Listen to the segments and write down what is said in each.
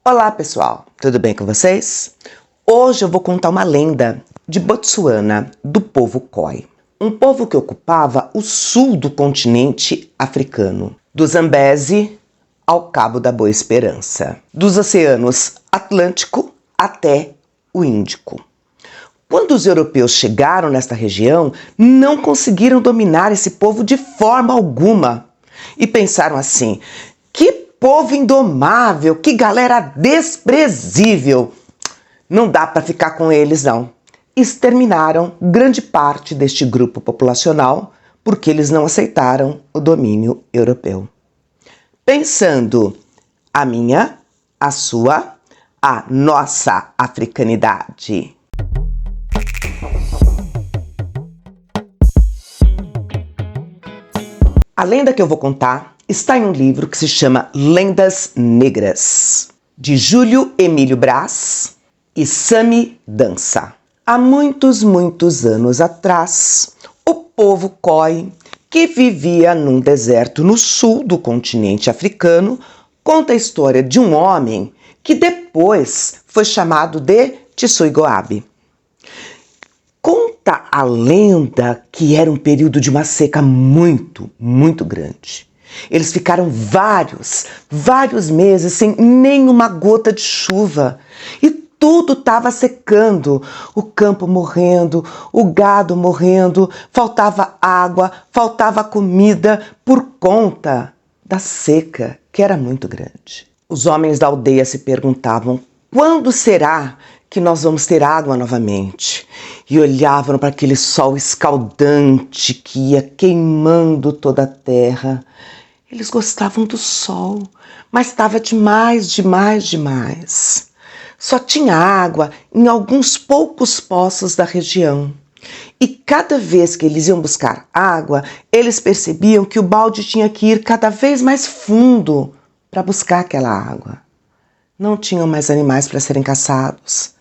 Olá pessoal, tudo bem com vocês? Hoje eu vou contar uma lenda de Botsuana, do povo Khoi. Um povo que ocupava o sul do continente africano, do Zambeze ao Cabo da Boa Esperança, dos oceanos Atlântico até o Índico. Quando os europeus chegaram nesta região, não conseguiram dominar esse povo de forma alguma. E pensaram assim: que povo indomável, que galera desprezível. Não dá para ficar com eles, não. Exterminaram grande parte deste grupo populacional porque eles não aceitaram o domínio europeu. Pensando a minha, a sua, a nossa africanidade. A lenda que eu vou contar está em um livro que se chama Lendas Negras, de Júlio Emílio Braz e Sami Dança. Há muitos anos atrás, o povo Khoi, que vivia num deserto no sul do continente africano, conta a história de um homem que depois foi chamado de Tsui-Goabe. Conta a lenda que era um período de uma seca muito grande. Eles ficaram vários meses sem nenhuma gota de chuva. E tudo estava secando, o campo morrendo, o gado morrendo, faltava água, faltava comida por conta da seca, que era muito grande. Os homens da aldeia se perguntavam: quando será que nós vamos ter água novamente? E olhavam para aquele sol escaldante que ia queimando toda a terra. Eles gostavam do sol, mas estava demais. Só tinha água em alguns poucos poços da região. E cada vez que eles iam buscar água, eles percebiam que o balde tinha que ir cada vez mais fundo para buscar aquela água. Não tinham mais animais para serem caçados.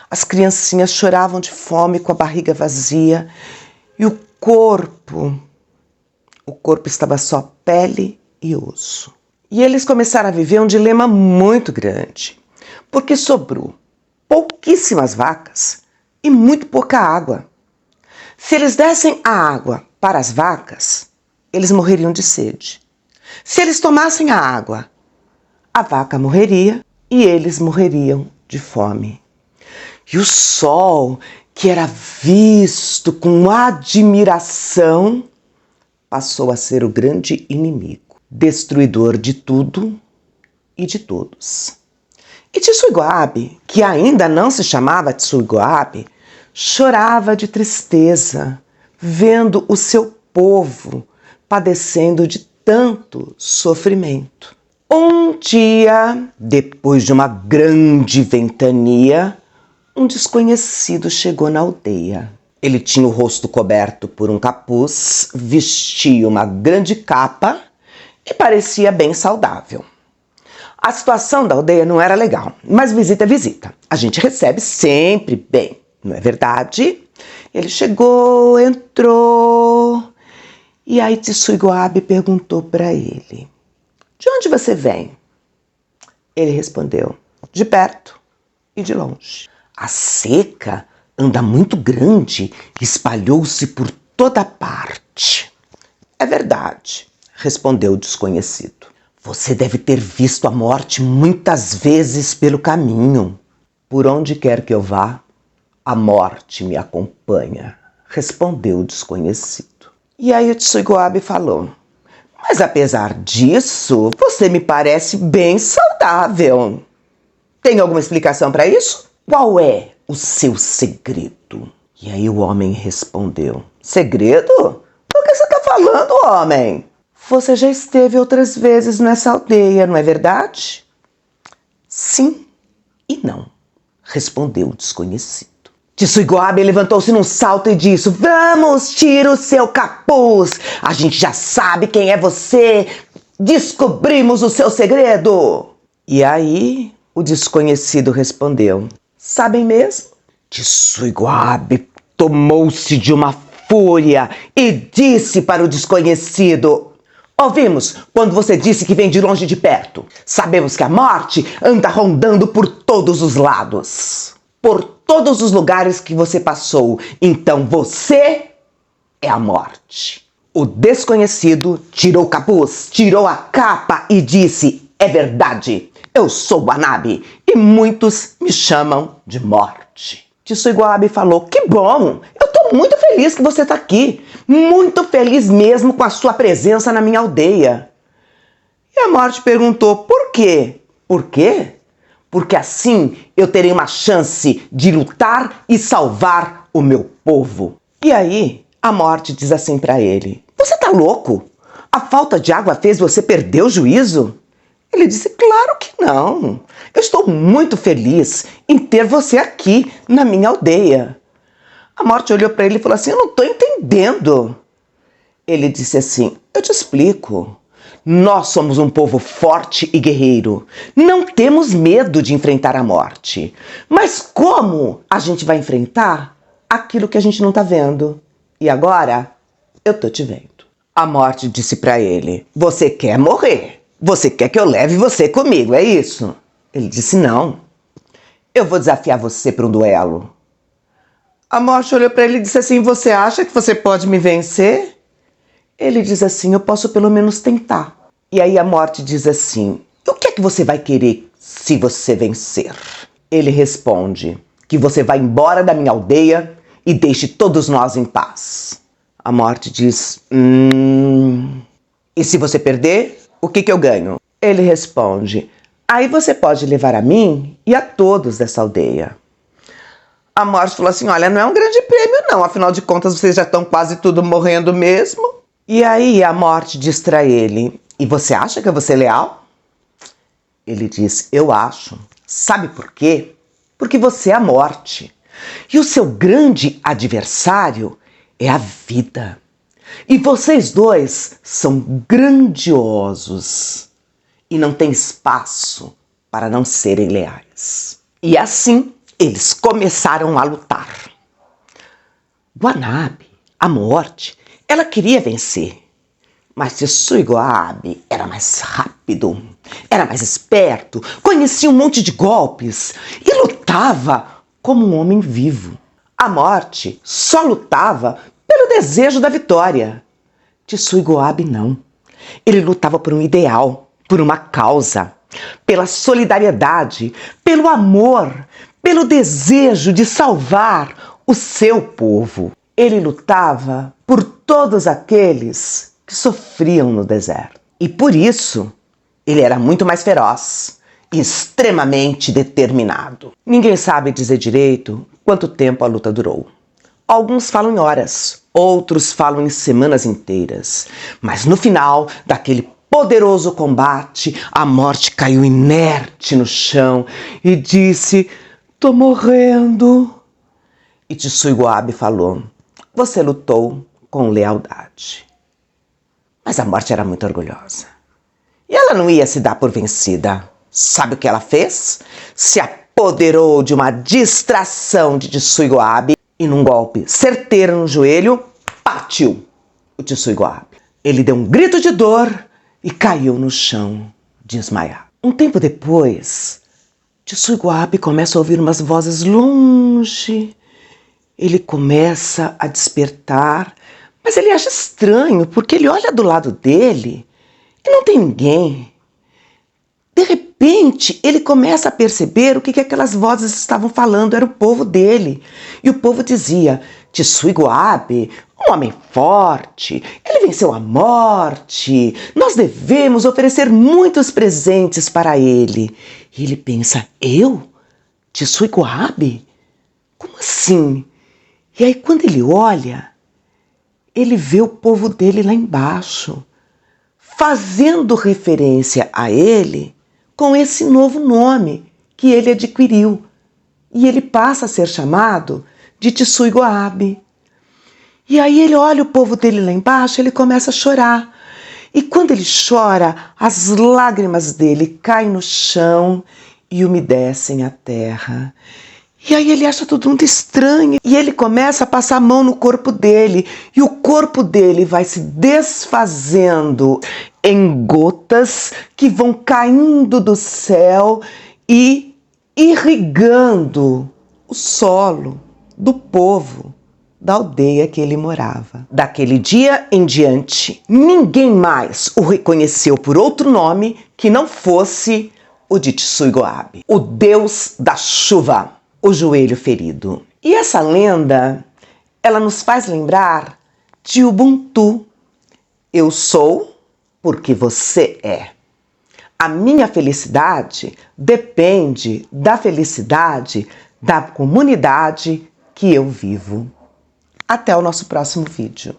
As criancinhas choravam de fome com a barriga vazia e o corpo estava só pele e osso. E eles começaram a viver um dilema muito grande, porque sobrou pouquíssimas vacas e muito pouca água. Se eles dessem a água para as vacas, eles morreriam de sede. Se eles tomassem a água, a vaca morreria e eles morreriam de fome. E o sol, que era visto com admiração, passou a ser o grande inimigo, destruidor de tudo e de todos. E Tsui-Goabe, que ainda não se chamava Tsui-Goabe, chorava de tristeza, vendo o seu povo padecendo de tanto sofrimento. Um dia, depois de uma grande ventania, um desconhecido chegou na aldeia. Ele tinha o rosto coberto por um capuz, vestia uma grande capa e parecia bem saudável. A situação da aldeia não era legal, mas visita é visita. A gente recebe sempre bem, não é verdade? Ele chegou, entrou, e aí Tsui-Goabe perguntou para ele: de onde você vem? Ele respondeu: de perto e de longe. A seca anda muito grande e espalhou-se por toda parte. É verdade, respondeu o desconhecido. Você deve ter visto a morte muitas vezes pelo caminho. Por onde quer que eu vá, a morte me acompanha, respondeu o desconhecido. E aí o Tsui-Goabe falou: mas apesar disso, você me parece bem saudável. Tem alguma explicação para isso? Qual é o seu segredo? E aí o homem respondeu: segredo? Do que você está falando, homem? Você já esteve outras vezes nessa aldeia, não é verdade? Sim e não, respondeu o desconhecido. Tsui-Goabe levantou-se num salto e disse: vamos, tira o seu capuz. A gente já sabe quem é você. Descobrimos o seu segredo. E aí o desconhecido respondeu: sabem mesmo? Tsui-Goabe tomou-se de uma fúria e disse para o desconhecido: Ouvimos quando você disse que vem de longe e de perto. Sabemos que a morte anda rondando por todos os lados. Por todos os lugares que você passou. Então você é a morte. O desconhecido tirou o capuz, tirou a capa e disse: é verdade, eu sou Wanabe e muitos me chamam de morte. Tsuyugo-Abe falou: que bom, eu tô muito feliz que você tá aqui. Muito feliz mesmo com a sua presença na minha aldeia. E a morte perguntou: por quê? Por quê? Porque assim eu terei uma chance de lutar e salvar o meu povo. E aí a morte diz assim para ele: você tá louco? A falta de água fez você perder o juízo? Ele disse: claro que não. Eu estou muito feliz em ter você aqui na minha aldeia. A morte olhou para ele e falou assim: eu não estou entendendo. Ele disse assim: eu te explico. Nós somos um povo forte e guerreiro. Não temos medo de enfrentar a morte. Mas como a gente vai enfrentar aquilo que a gente não está vendo? E agora eu tô te vendo. A morte disse para ele: você quer morrer? Você quer que eu leve você comigo, é isso? Ele disse: não. Eu vou desafiar você para um duelo. A morte olhou para ele e disse assim: você acha que você pode me vencer? Ele diz assim: eu posso pelo menos tentar. E aí a morte diz assim: o que é que você vai querer se você vencer? Ele responde: que você vá embora da minha aldeia e deixe todos nós em paz. A morte diz: e se você perder, o que eu ganho? Ele responde: aí você pode levar a mim e a todos dessa aldeia. A morte falou assim: olha, não é um grande prêmio não, afinal de contas vocês já estão quase tudo morrendo mesmo. E aí a morte diz para ele: e você acha que eu vou ser leal? Ele diz: eu acho. Sabe por quê? Porque você é a morte. E o seu grande adversário é a vida. E vocês dois são grandiosos. E não tem espaço para não serem leais. E assim eles começaram a lutar. Wanabe, a morte, ela queria vencer. Mas Tsuyugo-Abe era mais rápido, era mais esperto, conhecia um monte de golpes e lutava como um homem vivo. A morte só lutava pelo desejo da vitória. Tsuyugo-Abe não. Ele lutava por um ideal, por uma causa, pela solidariedade, pelo amor, pelo desejo de salvar o seu povo. Ele lutava por todos aqueles que sofriam no deserto. E por isso, ele era muito mais feroz e extremamente determinado. Ninguém sabe dizer direito quanto tempo a luta durou. Alguns falam em horas, outros falam em semanas inteiras. Mas no final daquele poderoso combate, a morte caiu inerte no chão e disse: tô morrendo. E Tsuyugo-Abe falou: você lutou com lealdade. Mas a morte era muito orgulhosa. E ela não ia se dar por vencida. Sabe o que ela fez? Se apoderou de uma distração de Tsuyugo-Abe e num golpe certeiro no joelho, partiu o Tsuyugo-Abe. Ele deu um grito de dor e caiu no chão, desmaiado. Um tempo depois, Tsuyugo-Abe começa a ouvir umas vozes longe. Ele começa a despertar, mas ele acha estranho, porque ele olha do lado dele e não tem ninguém. De repente, ele começa a perceber o que aquelas vozes estavam falando, era o povo dele. E o povo dizia: Tsuyugo-Abe, um homem forte, ele venceu a morte, nós devemos oferecer muitos presentes para ele. E ele pensa: eu? Tsuyugo-Abe? Como assim? E aí quando ele olha, ele vê o povo dele lá embaixo, fazendo referência a ele com esse novo nome que ele adquiriu. E ele passa a ser chamado de Tsuyugo-Abe. E aí ele olha o povo dele lá embaixo, ele começa a chorar. E quando ele chora, as lágrimas dele caem no chão e umedecem a terra. E aí ele acha tudo muito estranho e ele começa a passar a mão no corpo dele e o corpo dele vai se desfazendo em gotas que vão caindo do céu e irrigando o solo do povo da aldeia que ele morava. Daquele dia em diante, ninguém mais o reconheceu por outro nome que não fosse o de Tsui-Go-Abe, o deus da chuva, o joelho ferido. E essa lenda, ela nos faz lembrar de Ubuntu. Eu sou porque você é. A minha felicidade depende da felicidade da comunidade que eu vivo. Até o nosso próximo vídeo.